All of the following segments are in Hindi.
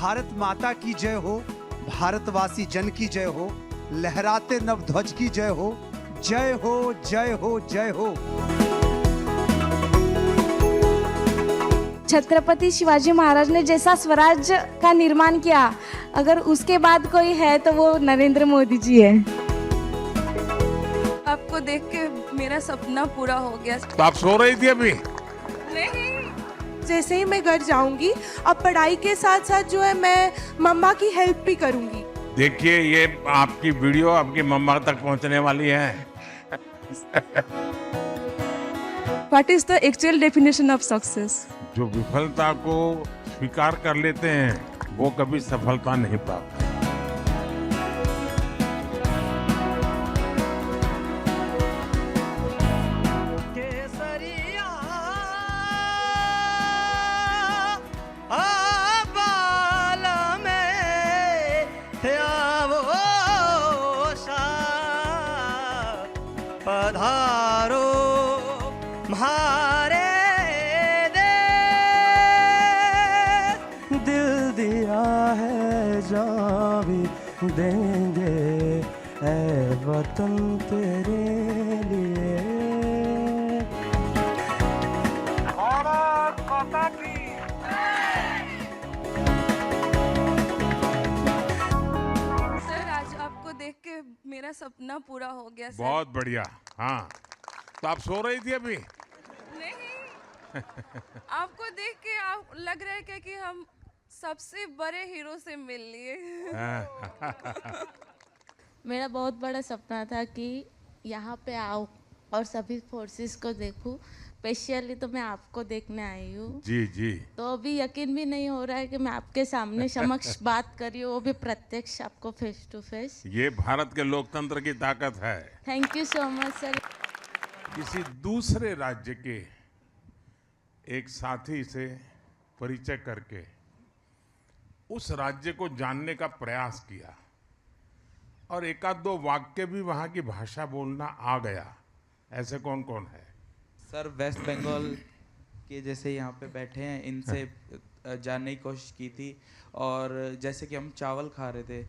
भारत माता की जय हो, भारतवासी जन की जय हो, लहराते नव ध्वज की जय हो, जय हो जय हो जय हो। छत्रपति शिवाजी महाराज ने जैसा स्वराज का निर्माण किया, अगर उसके बाद कोई है तो वो नरेंद्र मोदी जी है। आपको देख के मेरा सपना पूरा हो गया। तो आप सो रही थी अभी? नहीं, जैसे ही मैं घर जाऊंगी, अब पढ़ाई के साथ साथ जो है मैं मम्मा की हेल्प भी करूंगी। देखिए, ये आपकी वीडियो आपकी मम्मा तक पहुंचने वाली है। What is the actual definition of success? जो विफलता को स्वीकार कर लेते हैं वो कभी सफलता नहीं प्राप्त करते। पधारो म्हारे दिल दिया है जान भी देंगे ऐ वतन तेरे लिए। भारत माता की सर, आज आपको देख के मेरा सपना पूरा हो गया सर। बहुत बढ़िया। हाँ, तो आप सो रही थी अभी? नहीं, आपको देख के आप लग रहा है कि हम सबसे बड़े हीरो से मिल लिए। मेरा बहुत बड़ा सपना था कि यहाँ पे आऊँ और सभी फोर्सेस को देखूं। स्पेशली तो मैं आपको देखने आई हूँ। जी जी। तो अभी यकीन भी नहीं हो रहा है कि मैं आपके सामने समक्ष बात कर रही हूँ, वो भी प्रत्यक्ष आपको फेस टू फेस। ये भारत के लोकतंत्र की ताकत है। Thank you so much sir. किसी दूसरे राज्य के एक साथी से परिचय करके उस राज्य को जानने का प्रयास किया और एकाध दो वाक्य भी वहाँ की भाषा बोलना आ गया। ऐसे कौन कौन है? सर, वेस्ट बंगाल के जैसे यहाँ पे बैठे हैं, इनसे जानने की कोशिश की थी। और जैसे कि हम चावल खा रहे थे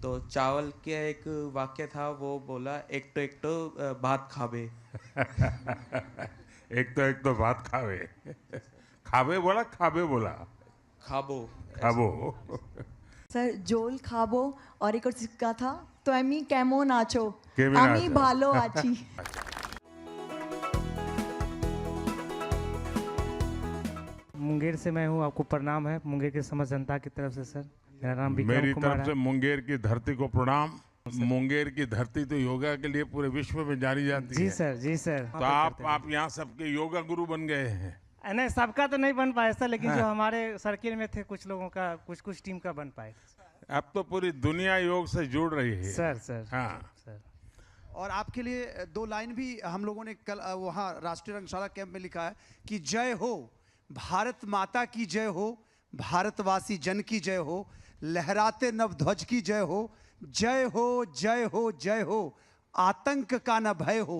तो चावल के एक वाक्य था, वो बोला एक तो भात खाबे। एक तो बात खावे। खावे बोला, खाबे बोला? खाबो। खाबो। স্যার জোল খাবো আর এক সিক্কা থা তো আমি কেমন আছো কেমন আমি আছো? ভালো আছি। मुंगेर से मैं हूँ, आपको प्रणाम है मुंगेर के समस्त जनता की तरफ से सर। मेरा नाम विक्रम मेरी कुमार तरफ से है। मुंगेर की धरती को प्रणाम। मुंगेर की धरती तो योगा के लिए पूरे विश्व में जानी जाती जी है। सर, जी सर। तो आप यहाँ सबके योगा गुरु बन गए हैं। नहीं, सबका तो नहीं बन पाया सर, लेकिन जो हमारे सर्किल में थे कुछ लोगों का, कुछ टीम का बन पाए। अब तो पूरी दुनिया योग से जुड़ रही है। सर। हाँ सर। और आपके लिए दो लाइन भी हम लोगों ने कल वहाँ राष्ट्रीय रंगशाला कैंप में लिखा है कि जय हो, भारत माता की जय हो, भारतवासी जन की जय हो, लहराते नव ध्वज की जय हो, जय हो जय हो जय हो। आतंक का न भय हो,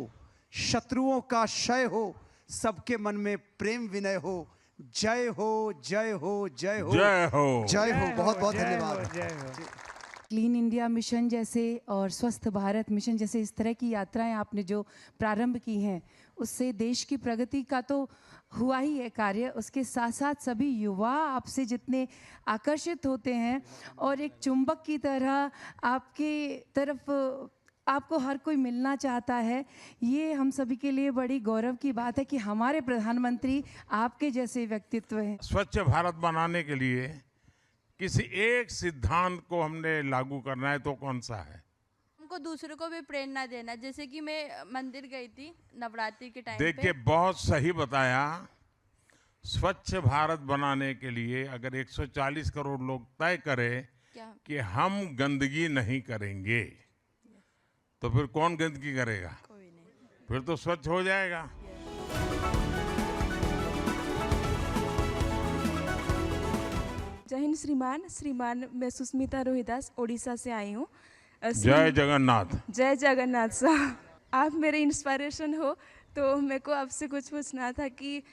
शत्रुओं का क्षय हो, सबके मन में प्रेम विनय हो, जय हो जय हो जय हो जय हो जय हो। बहुत बहुत जय हो, धन्यवाद। जय हो। क्लीन इंडिया मिशन जैसे और स्वस्थ भारत मिशन जैसे इस तरह की यात्राएं आपने जो प्रारंभ की हैं, उससे देश की प्रगति का तो हुआ ही है कार्य, उसके साथ साथ सभी युवा आपसे जितने आकर्षित होते हैं और एक चुंबक की तरह आपके तरफ आपको हर कोई मिलना चाहता है, ये हम सभी के लिए बड़ी गौरव की बात है कि हमारे प्रधानमंत्री आपके जैसे व्यक्तित्व हैं। स्वच्छ भारत बनाने के लिए किसी एक सिद्धांत को हमने लागू करना है तो कौन सा है? हमको दूसरों को भी प्रेरणा देना। जैसे कि मैं मंदिर गई थी नवरात्रि के टाइम पे। देखिए, बहुत सही बताया। स्वच्छ भारत बनाने के लिए अगर 140 करोड़ लोग तय करें क्या? कि हम गंदगी नहीं करेंगे, तो फिर कौन गंदगी करेगा? कोई नहीं। फिर तो स्वच्छ हो जाएगा। जय हिंद श्रीमान, मैं सुस्मिता रोहिदास ओडिशा से आई हूँ। जय जगन्नाथ। जय जगन्नाथ साहब, आप मेरे इंस्पिरेशन हो, तो मेरे को आपसे कुछ पूछना था कि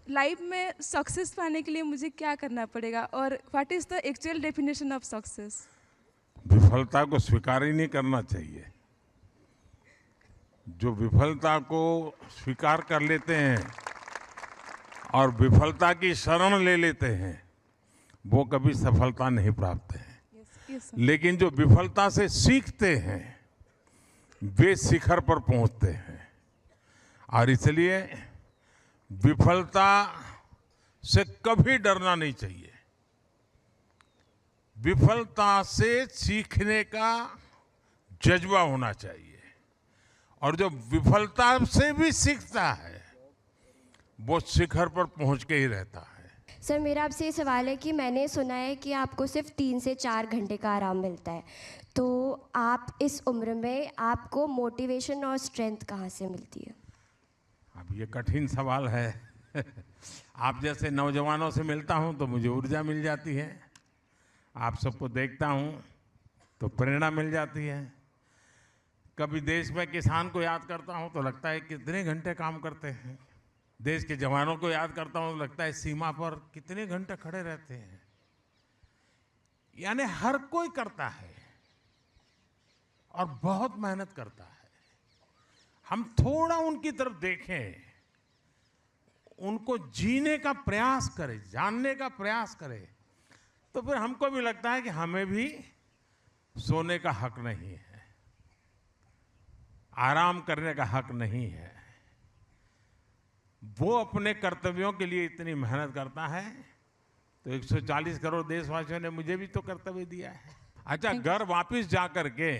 लाइफ में सक्सेस पाने के लिए मुझे क्या करना पड़ेगा और what is the actual definition of success? विफलता को स्वीकार ही नहीं करना चाहिए। जो विफलता को स्वीकार कर लेते हैं और विफलता की शरण ले लेते हैं वो कभी सफलता नहीं प्राप्त है। yes, लेकिन जो विफलता से सीखते हैं वे शिखर पर पहुंचते हैं। और इसलिए विफलता से कभी डरना नहीं चाहिए। विफलता से सीखने का जज्बा होना चाहिए और जो विफलता से भी सीखता है वो शिखर पर पहुंच के ही रहता है। सर मेरा आपसे ये सवाल है कि मैंने सुना है कि आपको सिर्फ 3 से 4 घंटे का आराम मिलता है, तो आप इस उम्र में आपको मोटिवेशन और स्ट्रेंथ कहाँ से मिलती है? अब ये कठिन सवाल है। आप जैसे नौजवानों से मिलता हूं तो मुझे ऊर्जा मिल जाती है, आप सबको देखता हूं तो प्रेरणा मिल जाती है। कभी देश में किसान को याद करता हूं तो लगता है कितने घंटे काम करते हैं। देश के जवानों को याद करता हूं तो लगता है सीमा पर कितने घंटे खड़े रहते हैं। यानी हर कोई करता है और बहुत मेहनत करता है। हम थोड़ा उनकी तरफ देखें, उनको जीने का प्रयास करें, जानने का प्रयास करें, तो फिर हमको भी लगता है कि हमें भी सोने का हक नहीं है, आराम करने का हक नहीं है। वो अपने कर्तव्यों के लिए इतनी मेहनत करता है तो 140 करोड़ देशवासियों ने मुझे भी तो कर्तव्य दिया है। अच्छा, घर वापस जा करके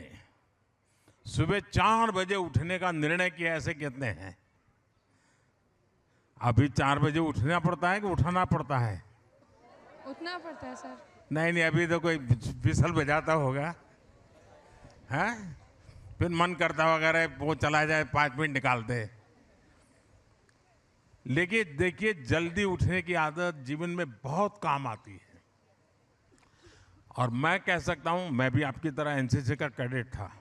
सुबह 4 बजे उठने का निर्णय किया ऐसे कितने हैं? अभी 4 बजे उठना पड़ता है कि उठाना पड़ता है? उठना पड़ता है सर। नहीं, अभी तो कोई विसल बजाता होगा, हैं? फिर मन करता वगैरह वो चला जाए, 5 मिनट निकालते। लेकिन देखिए, जल्दी उठने की आदत जीवन में बहुत काम आती है। और मैं कह सकता हूं, मैं भी आपकी तरह एनसीसी का कैडेट था,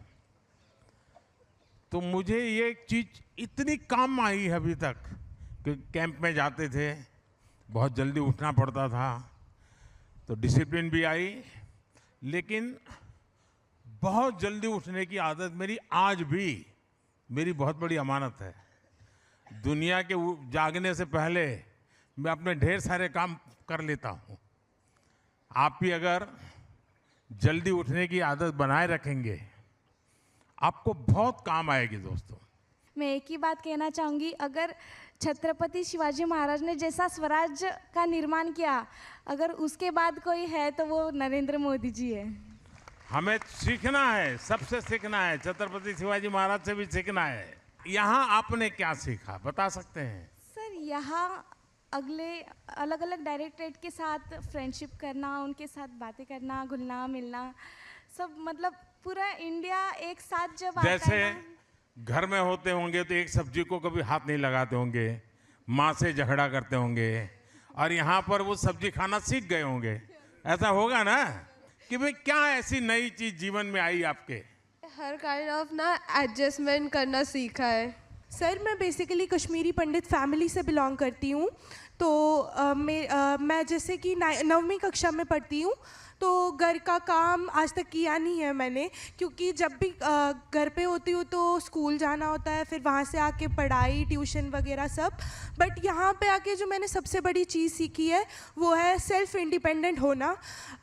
तो मुझे ये एक चीज इतनी काम आई है अभी तक कि कैंप में जाते थे, बहुत जल्दी उठना पड़ता था, तो डिसिप्लिन भी आई, लेकिन बहुत जल्दी उठने की आदत मेरी आज भी मेरी बहुत बड़ी अमानत है। दुनिया के जागने से पहले मैं अपने ढेर सारे काम कर लेता हूँ। आप भी अगर जल्दी उठने की आदत बनाए रखेंगे आपको बहुत काम आएगी दोस्तों। मैं एक ही बात कहना चाहूँगी, अगर छत्रपति शिवाजी महाराज ने जैसा स्वराज का निर्माण किया, अगर उसके बाद कोई है तो वो नरेंद्र मोदी जी है। हमें सीखना है, सबसे सीखना है, छत्रपति शिवाजी महाराज से भी सीखना है। यहाँ आपने क्या सीखा बता सकते हैं? सर यहाँ अगले अलग अलग डायरेक्टरेट के साथ फ्रेंडशिप करना, उनके साथ बातें करना, घुलना मिलना, सब मतलब पूरा इंडिया एक साथ जब आता है जैसे ना, घर में होते होंगे तो एक सब्जी को कभी हाथ नहीं लगाते होंगे, माँ से झगड़ा करते होंगे, और यहाँ पर वो सब्जी खाना सीख गए होंगे। ऐसा होगा ना कि भाई क्या ऐसी नई चीज जीवन में आई आपके? हर काइंड ऑफ ना एडजस्टमेंट करना सीखा है। सर मैं बेसिकली कश्मीरी पंडित फैमिली से बिलोंग करती हूँ, तो मैं जैसे कि 9वीं कक्षा में पढ़ती हूँ, तो घर का काम आज तक किया नहीं है मैंने, क्योंकि जब भी घर पे होती हूँ तो स्कूल जाना होता है, फिर वहाँ से आके पढ़ाई, ट्यूशन वगैरह सब। बट यहाँ पे आके जो मैंने सबसे बड़ी चीज़ सीखी है वो है सेल्फ इंडिपेंडेंट होना।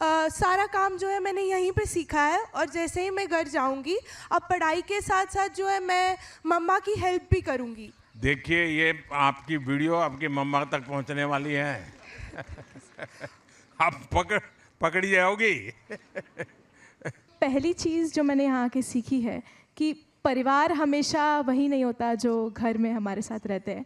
सारा काम जो है मैंने यहीं पे सीखा है, और जैसे ही मैं घर जाऊँगी अब पढ़ाई के साथ साथ जो है मैं मम्मा की हेल्प भी करूँगी। देखिए, ये आपकी वीडियो आपकी मम्मा तक पहुंचने वाली है। आप पकड़ी जाओगी। पहली चीज़ जो मैंने यहाँ के सीखी है कि परिवार हमेशा वही नहीं होता जो घर में हमारे साथ रहते हैं।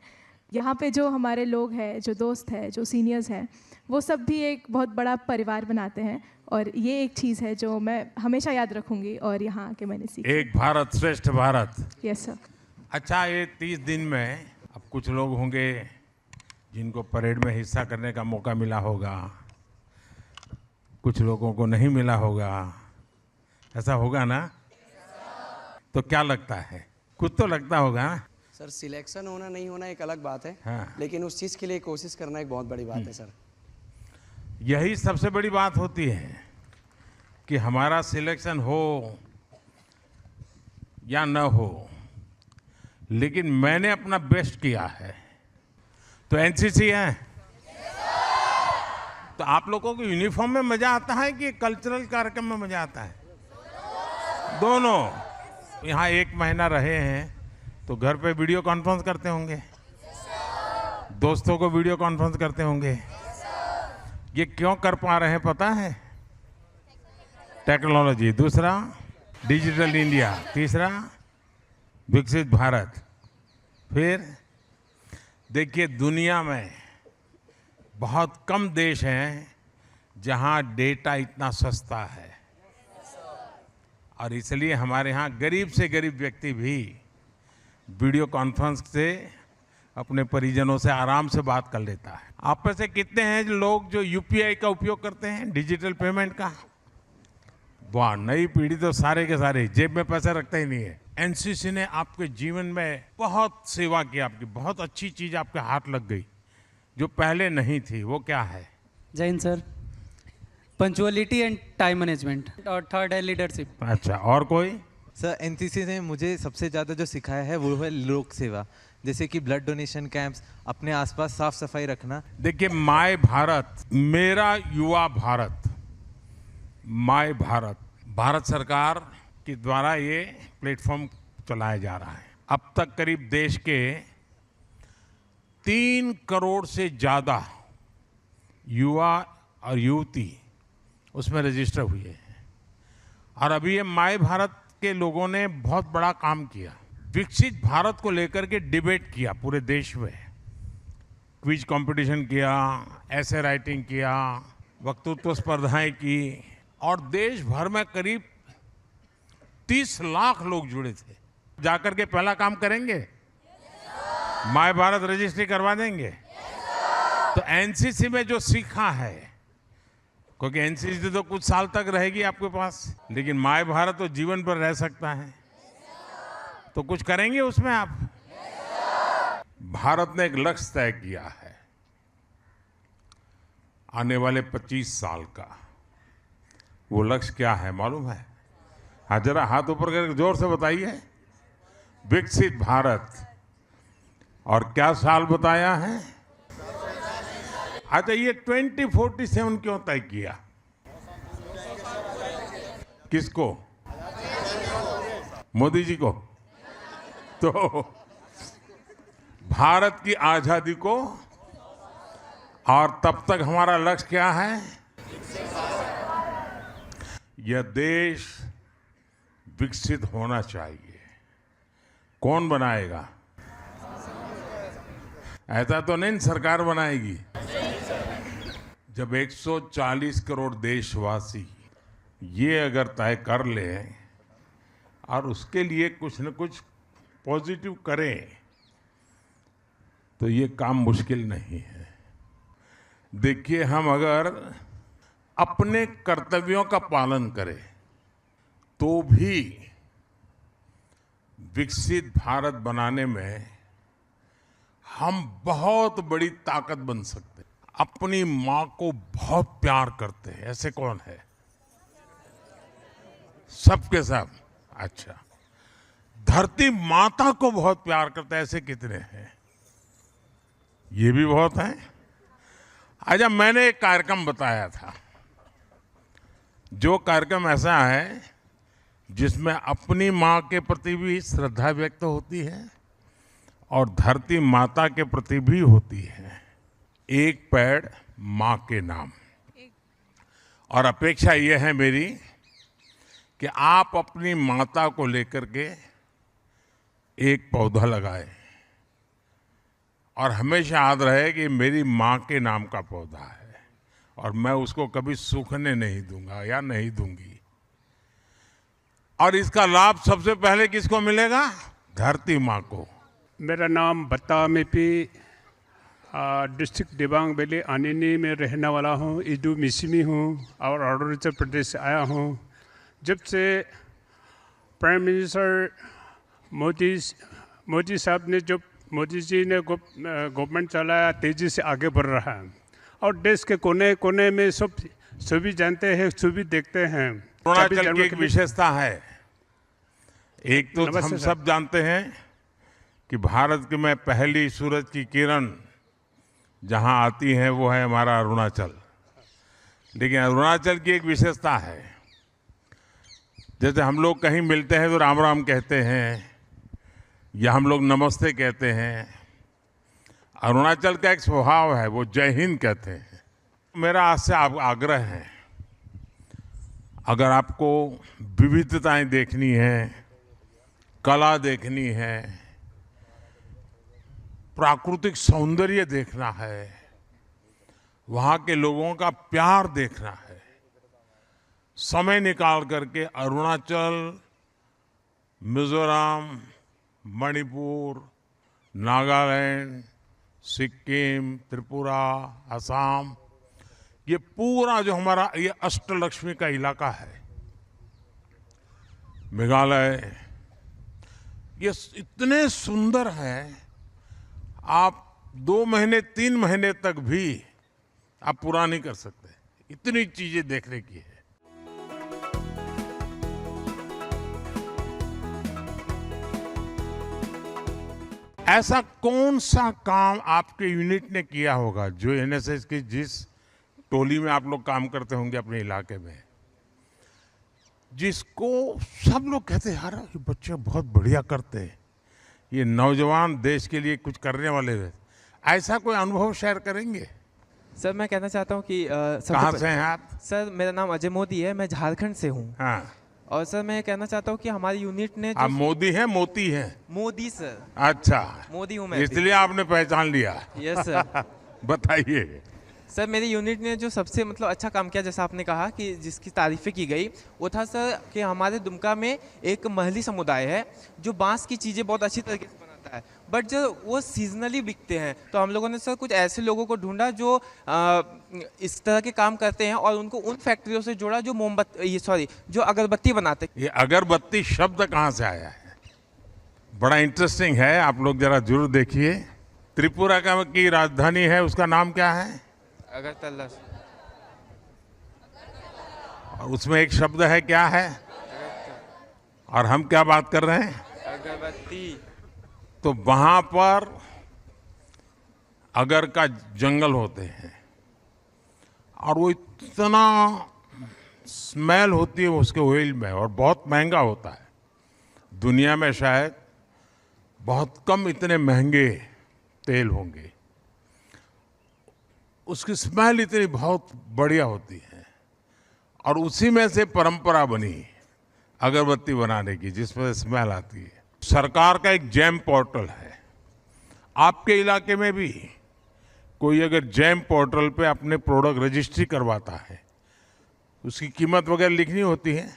यहाँ पे जो हमारे लोग हैं, जो दोस्त हैं, जो सीनियर्स हैं, वो सब भी एक बहुत बड़ा परिवार बनाते हैं, और ये एक चीज़ है जो मैं हमेशा याद रखूँगी और यहाँ आके मैंने सीखी। एक भारत श्रेष्ठ भारत। Yes sir. अच्छा, ये 30 दिन में अब कुछ लोग होंगे जिनको परेड में हिस्सा करने का मौका मिला होगा, कुछ लोगों को नहीं मिला होगा, ऐसा होगा ना? तो क्या लगता है? कुछ तो लगता होगा ना? सर सिलेक्शन होना नहीं होना एक अलग बात है, हाँ। लेकिन उस चीज़ के लिए कोशिश करना एक बहुत बड़ी बात है सर। यही सबसे बड़ी बात होती है कि हमारा सिलेक्शन हो या न हो, लेकिन मैंने अपना बेस्ट किया है। तो एनसीसी है, तो आप लोगों को यूनिफॉर्म में मजा आता है कि कल्चरल कार्यक्रम में मजा आता है? दोनों। यहाँ 1 महीना रहे हैं तो घर पे वीडियो कॉन्फ्रेंस करते होंगे, दोस्तों को वीडियो कॉन्फ्रेंस करते होंगे। ये क्यों कर पा रहे हैं पता है? टेक्नोलॉजी। दूसरा डिजिटल इंडिया। तीसरा विकसित भारत। फिर देखिए, दुनिया में बहुत कम देश हैं जहां डेटा इतना सस्ता है, और इसलिए हमारे यहाँ गरीब से गरीब व्यक्ति भी वीडियो कॉन्फ्रेंस से अपने परिजनों से आराम से बात कर लेता है। आप में से कितने हैं लोग जो यूपीआई का उपयोग करते हैं, डिजिटल पेमेंट का? वाह, नई पीढ़ी तो सारे के सारे जेब में पैसे रखते ही नहीं है। एनसीसी ने आपके जीवन में बहुत सेवा की, आपकी बहुत अच्छी चीज आपके हाथ लग गई जो पहले नहीं थी। वो क्या है? जय Hind sir. Punctuality and time management, और थर्ड है लीडरशिप। अच्छा, और कोई? सर एनसीसी ने मुझे सबसे ज़्यादा जो सिखाया है वो है लोक सेवा, जैसे कि ब्लड डोनेशन कैंप्स, अपने आसपास साफ सफाई रखना। देखिए, माय भारत, मेरा युवा भारत, माय भारत, भारत सरकार के द्वारा ये प्लेटफॉर्म चलाया जा रहा है। अब तक करीब देश के 3 करोड़ से ज़्यादा युवा और युवती उसमें रजिस्टर हुए हैं। और अभी ये माय भारत के लोगों ने बहुत बड़ा काम किया, विकसित भारत को लेकर के डिबेट किया पूरे देश में, क्विज कंपटीशन किया, ऐसे राइटिंग किया, वक्तृत्व स्पर्धाएं की, और देश भर में करीब 30 लाख लोग जुड़े थे। जाकर के पहला काम करेंगे, माय भारत रजिस्ट्री करवा देंगे। तो एनसीसी में जो सीखा है, क्योंकि एनसीसी तो कुछ साल तक रहेगी आपके पास, लेकिन माय भारत तो जीवन भर रह सकता है। तो कुछ करेंगे उसमें आप? भारत ने एक लक्ष्य तय किया है आने वाले 25 साल का। वो लक्ष्य क्या है मालूम है? हाँ, जरा हाथ ऊपर करके जोर से बताइए। विकसित भारत। और क्या साल बताया है? अच्छा, ये 2047 क्यों तय किया? किसको? मोदी जी को? तो भारत की आजादी को, और तब तक हमारा लक्ष्य क्या है? यह देश विकसित होना चाहिए। कौन बनाएगा? ऐसा तो नहीं सरकार बनाएगी। जब 140 करोड़ देशवासी ये अगर तय कर ले और उसके लिए कुछ न कुछ पॉजिटिव करें, तो ये काम मुश्किल नहीं है। देखिए, हम अगर अपने कर्तव्यों का पालन करें तो भी विकसित भारत बनाने में हम बहुत बड़ी ताकत बन सकते हैं। अपनी माँ को बहुत प्यार करते हैं, ऐसे कौन है? सबके सब। अच्छा, धरती माता को बहुत प्यार करते हैं, ऐसे कितने हैं? ये भी बहुत हैं। अच्छा, मैंने एक कार्यक्रम बताया था, जो कार्यक्रम ऐसा है जिसमें अपनी माँ के प्रति भी श्रद्धा व्यक्त होती है और धरती माता के प्रति भी होती है। एक पेड़ माँ के नाम। और अपेक्षा यह है मेरी कि आप अपनी माता को लेकर के एक पौधा लगाएं, और हमेशा याद रहे कि मेरी माँ के नाम का पौधा है और मैं उसको कभी सूखने नहीं दूंगा या नहीं दूंगी। और इसका लाभ सबसे पहले किसको मिलेगा? धरती माँ को। मेरा नाम बत्ता मेपी, डिस्ट्रिक्ट दिबांग वैली आनिनी में रहने वाला हूँ। इडू मिसिमी हूँ और अरुणाचल प्रदेश से आया हूँ। जब से प्राइम मिनिस्टर मोदी मोदी साहब ने जो मोदी जी ने गवर्नमेंट चलाया तेज़ी से आगे बढ़ रहा है और देश के कोने कोने में सभी जानते हैं, सभी देखते हैं। अरुणाचल की एक विशेषता है, एक तो हम नमस्ते सब जानते हैं कि भारत की में पहली सूरज की किरण जहां आती है वो है हमारा अरुणाचल। लेकिन अरुणाचल की एक विशेषता है, जैसे हम लोग कहीं मिलते हैं तो राम राम कहते हैं या हम लोग नमस्ते कहते हैं, अरुणाचल का एक स्वभाव है, वो जय हिंद कहते हैं। मेरा आपसे आग्रह है, अगर आपको विविधताएं देखनी है, कला देखनी है, प्राकृतिक सौंदर्य देखना है, वहाँ के लोगों का प्यार देखना है, समय निकाल करके अरुणाचल, मिजोरम, मणिपुर, नागालैंड, सिक्किम, त्रिपुरा, असम, ये पूरा जो हमारा ये अष्टलक्ष्मी का इलाका है, मेघालय, ये इतने सुंदर हैं, आप 2 महीने 3 महीने तक भी आप पूरा नहीं कर सकते, इतनी चीजें देखने की है। ऐसा कौन सा काम आपके यूनिट ने किया होगा जो एनएसएस की जिस टोली में आप लोग काम करते होंगे अपने इलाके में, जिसको सब लोग कहते हैं यार ये बच्चे बहुत बढ़िया करते हैं, ये नौजवान देश के लिए कुछ करने वाले हैं, ऐसा कोई अनुभव शेयर करेंगे? सर मैं कहना चाहता हूँ कि कहाँ से हैं आप? सर मेरा नाम अजय मोदी है, मैं झारखंड से हूँ। हाँ। और सर मैं कहना चाहता हूँ कि हमारी यूनिट ने आप मोदी हैं मोती हैं? मोदी सर। अच्छा, मोदी हूँ मैं, इसलिए आपने पहचान लिया। Yes sir. बताइए सर। मेरी यूनिट ने जो सबसे मतलब अच्छा काम किया, जैसा आपने कहा कि जिसकी तारीफें की गई, वो था सर कि हमारे दुमका में एक महली समुदाय है जो बांस की चीज़ें बहुत अच्छी तरीके से बनाता है, बट जो वो सीजनली बिकते हैं। तो हम लोगों ने सर कुछ ऐसे लोगों को ढूंढा जो इस तरह के काम करते हैं और उनको उन फैक्ट्रियों से जोड़ा जो जो अगरबत्ती बनाते हैं। ये अगरबत्ती शब्द कहाँ से आया है? बड़ा इंटरेस्टिंग है, आप लोग जरा जरूर देखिए। त्रिपुरा की राजधानी है, उसका नाम क्या है? अगरतला। और उसमें एक शब्द है, क्या है? और हम क्या बात कर रहे हैं? अगरबत्ती। तो वहां पर अगर का जंगल होते हैं और वो इतना स्मेल होती है उसके ऑयल में और बहुत महंगा होता है। दुनिया में शायद बहुत कम इतने महंगे तेल होंगे, उसकी स्मेल इतनी बहुत बढ़िया होती है और उसी में से परंपरा बनी अगरबत्ती बनाने की, जिस पर स्मेल आती है। सरकार का एक जैम पोर्टल है, आपके इलाके में भी कोई अगर जैम पोर्टल पे अपने प्रोडक्ट रजिस्ट्री करवाता है, उसकी कीमत वगैरह लिखनी होती है,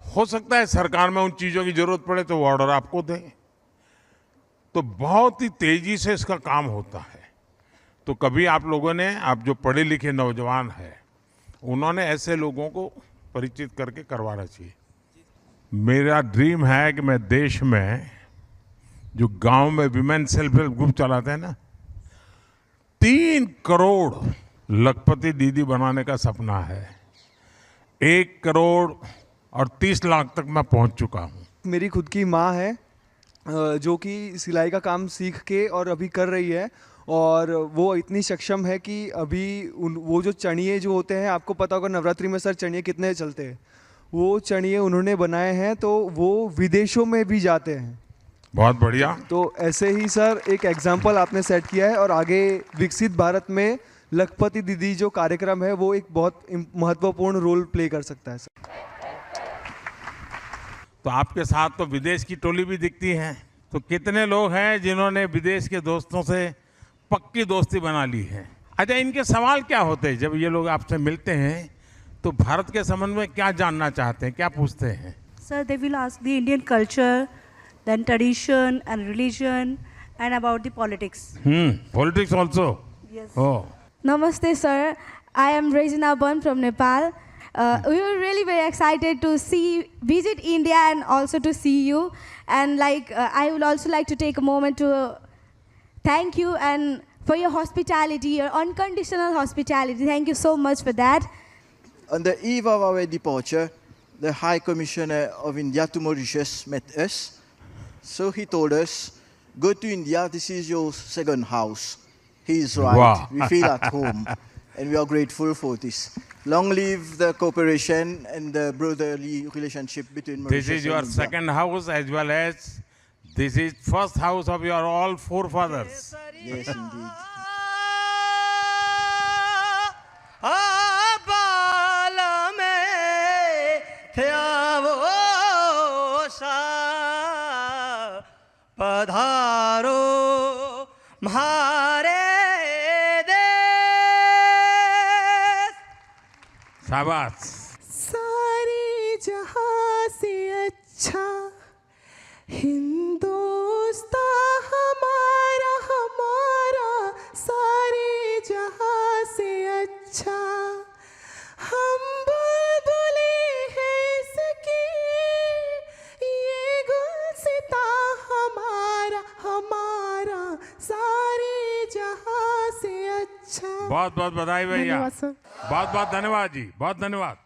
हो सकता है सरकार में उन चीज़ों की जरूरत पड़े तो वो ऑर्डर आपको दे, तो बहुत ही तेजी से इसका काम होता है। तो कभी आप लोगों ने, आप जो पढ़े लिखे नौजवान हैं, उन्होंने ऐसे लोगों को परिचित करके करवाना चाहिए। मेरा ड्रीम है कि मैं देश में जो गांव में विमेन सेल्फ हेल्प ग्रुप चलाते हैं ना, 3 करोड़ लखपति दीदी बनाने का सपना है। 1 करोड़ और 30 लाख तक मैं पहुंच चुका हूं। मेरी खुद की माँ है जो कि सिलाई का काम सीख के और अभी कर रही है, और वो इतनी सक्षम है कि अभी वो जो चणिए जो होते हैं, आपको पता होगा नवरात्रि में सर चणिए कितने चलते हैं, वो चणिए उन्होंने बनाए हैं, तो वो विदेशों में भी जाते हैं। बहुत बढ़िया। तो ऐसे ही सर एक एग्जाम्पल आपने सेट किया है, और आगे विकसित भारत में लखपति दीदी जो कार्यक्रम है वो एक बहुत महत्वपूर्ण रोल प्ले कर सकता है सर। तो आपके साथ तो विदेश की टोली भी दिखती है, तो कितने लोग हैं जिन्होंने विदेश के दोस्तों से पक्की दोस्ती बना ली है? अच्छा, इनके सवाल क्या होते हैं जब ये लोग आपसे मिलते हैं? तो भारत के संबंध में क्या जानना चाहते हैं, क्या पूछते हैं? Sir, they will ask the Indian culture, then tradition and religion, and about the politics. Politics also? Yes. Oh. Namaste, sir. I am Regina Ban from Nepal. We were really very excited to visit India and also to see you. And I would also like to take a moment to thank you and for your hospitality, your unconditional hospitality. Thank you so much for that. On the eve of our departure, the High Commissioner of India to Mauritius met us. So he told us, go to India, this is your second house. He is right. Wow. We feel at home. And we are grateful for this. Long live the cooperation and the brotherly relationship between Mauritius This is your and India. second house as well as this is first house of your all forefathers. Yes, indeed. पधारो म्हारे देश। शाबाश। सारे जहां से अच्छा हिंदुस्तान हमारा हमारा, सारे जहां से अच्छा हम बुलबुले हैं इसकी, ये गुलसिता हमारा हमारा, सारे जहां से अच्छा। बहुत बहुत बधाई भैया। धन्यवाद सर। बहुत बहुत धन्यवाद जी, बहुत धन्यवाद।